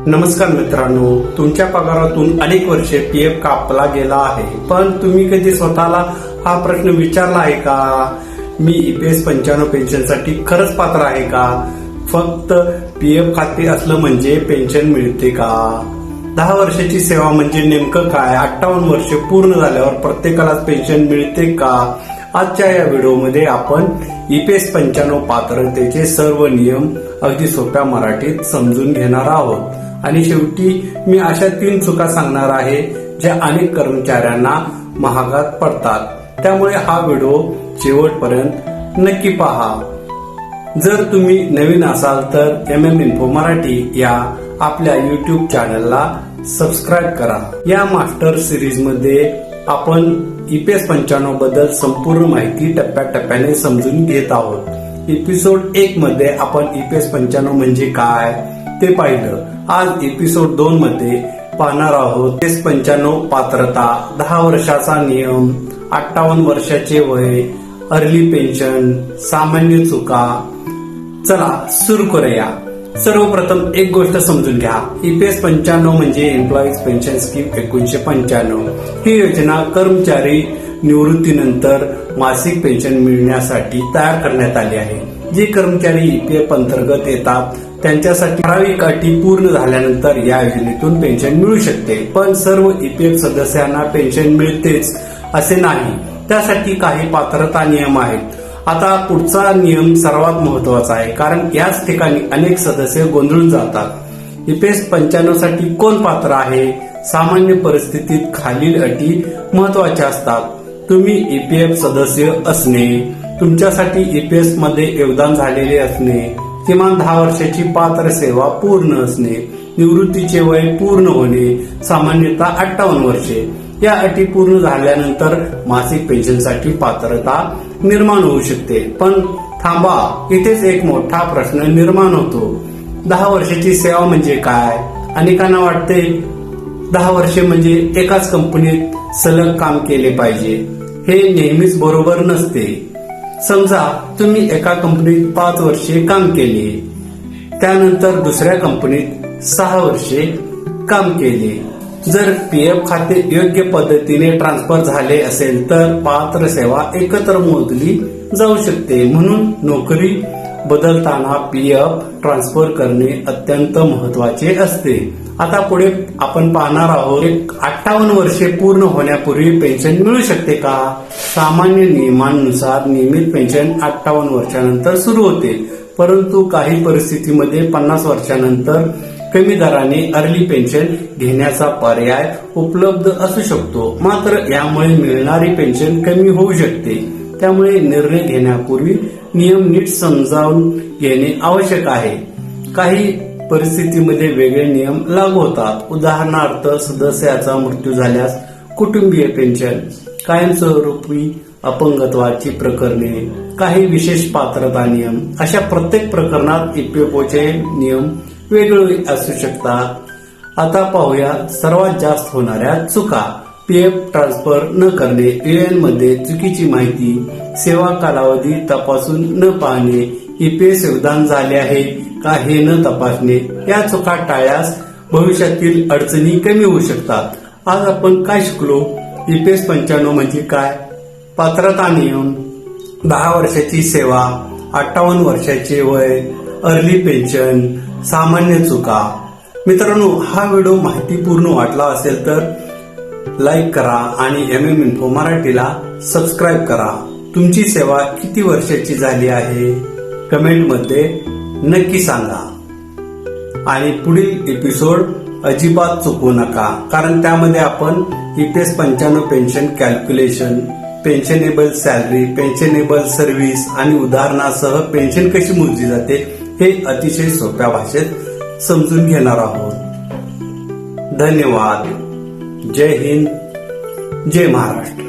नमस्कार मित्रांनो, तुमच्या पगारातून अनेक वर्षे पीएफ कापला गेला आहे, पण तुम्ही कधी स्वतःला हा प्रश्न विचारला आहे का? मी ईपीएस 95 पेन्शनसाठी खरंच पात्र आहे का? फक्त पीएफ खाते असलं म्हणजे पेन्शन मिळते का? 10 वर्षाची सेवा म्हणजे नेमकं काय? 58 वर्षे पूर्ण झाल्यावर प्रत्येकालाच पेन्शन मिळते का? आजच्या या व्हिडिओमध्ये आपण ईपीएस 95 पात्रतेचे सर्व नियम अगदी सोप्या मराठीत समजून घेणार आहोत आणि शेवटी मी अशा 3 चुका सांगणार आहे ज्या अनेक कर्मचाऱ्यांना महागात पडतात. त्यामुळे हा व्हिडिओ शेवटपर्यंत नक्की पहा. जर तुम्ही नवीन असाल तर इन्फो मराठी या आपल्या युट्यूब चॅनलला सबस्क्राईब करा. या मास्टर सिरीज मध्ये आपण ईपीएस 95 बद्दल संपूर्ण माहिती टप्प्याटप्प्याने समजून घेत आहोत. एपिसोड 1 मध्ये आपण ईपीएस 95 म्हणजे काय ते पाहिलं. आज एपिसोड 2 मध्ये पाहणार आहोत ईपीएस 95 पात्रता, 10 वर्षाचा नियम, 58 वर्षाचे वय, अर्ली पेन्शन, सामान्य चुका. चला सुरू करूया. सर्वप्रथम एक गोष्ट समजून घ्या. ईपीएस 95 म्हणजे एम्प्लॉईज पेन्शन स्कीम 1995. ही योजना कर्मचारी निवृत्तीनंतर मासिक पेन्शन मिळण्यासाठी तयार करण्यात आली आहे. जे कर्मचारी ईपीएफ अंतर्गत येतात त्यांच्यासाठी ठराविक अटी पूर्ण झाल्यानंतर या योजनेतून पेन्शन मिळू शकते. पण सर्व ईपीएफ सदस्यांना पेन्शन मिळतेच असे नाही. त्यासाठी काही पात्रता नियम आहेत. आता पुढचा नियम सर्वात महत्वाचा आहे, कारण याच ठिकाणी अनेक सदस्य गोंधळून जातात. ईपीएस 95 साठी कोण पात्र आहे? सामान्य परिस्थितीत खालील अटी महत्वाच्या असतात. तुम्ही ईपीएफ सदस्य असणे, तुमच्यासाठी ईपीएस मध्ये योगदान झालेले असणे, किमान 10 वर्षाची पात्र सेवा पूर्ण असणे, निवृत्तीचे वय पूर्ण होणे, सामान्यतः 58 वर्षे. या अटी पूर्ण झाल्यानंतर मासिक पेन्शनसाठी पात्रता निर्माण होऊ शकते. पण थांबा, इथेच एक मोठा प्रश्न निर्माण होतो. 10 वर्षाची सेवा म्हणजे काय? अनेकांना वाटते 10 वर्षे म्हणजे एकाच कंपनीत सलग काम केले पाहिजे. हे नेहमीच बरोबर नसते. समजा तुम्ही एका कंपनीत 5 वर्षे काम केले, त्यानंतर दुसऱ्या कंपनीत 6 वर्षे काम केले. जर पीएफ खाते योग्य पद्धतीने ट्रान्सफर झाले असेल तर पात्र सेवा एकत्र मोजली जाऊ शकते. म्हणून नोकरी बदलताना पीएफ ट्रान्सफर करणे अत्यंत महत्वाचे असते. आता पुढे आपण पाहणार आहोत 58 वर्षे पूर्ण होण्यापूर्वी पेन्शन मिळू शकते का? सामान्य नियमांनुसार नियमित पेन्शन 58 वर्षानंतर सुरू होते, परंतु काही परिस्थितीमध्ये 50 वर्षानंतर कमी दराने अर्ली पेन्शन घेण्याचा पर्याय उपलब्ध असू शकतो. मात्र यामुळे मिळणारी पेन्शन कमी होऊ शकते. त्यामुळे निर्णय घेण्यापूर्वी नियम नीट समजावून घेणे आवश्यक आहे. काही परिस्थितीमध्ये वेगळे नियम लागू होतात. उदाहरणार्थ, सदस्याचा मृत्यू झाल्यास कुटुंबीय पेन्शन, कायमस्वरूपी अपंगत्वाची प्रकरणे, काही विशेष पात्रता नियम. अशा प्रत्येक प्रकरणात ईपीएफओचे नियम वेगळे असू शकतात. आता पाहूया सर्वात जास्त होणाऱ्या चुका. पीएफ ट्रान्सफर न करणे, यूएन मध्ये चुकीची माहिती, सेवा कालावधी तपासून न पाहणे, ईपीएस योगदान झाले आहे का हे न तपासणे. या चुका टाळल्यास भविष्यातील अडचणी कमी होऊ शकतात. आज आपण काय शिकलो? ईपीएस 95 म्हणजे काय? पात्रता नियम, 10 वर्षाची सेवा, 58 वर्षाचे वय, अर्ली पेन्शन, सामान्य चुका. मित्रांनो, हा व्हिडिओ माहितीपूर्ण वाटला असेल तर लाईक करा आणि इन्फो मराठीला सबस्क्राईब करा. तुमची सेवा किती वर्षाची झाली आहे कमेंट मध्ये नक्की सांगा. आणि पुढील एपिसोड अजिबात चुकवू नका, कारण त्यामध्ये आपण EPS 95 pension calculation, pensionable salary, pensionable service आणि उदाहरणासह पेन्शन कशी मोजली जाते हे अतिशय सोप्या भाषेत समजून घेणार आहोत. धन्यवाद. जय हिंद, जय महाराष्ट्र.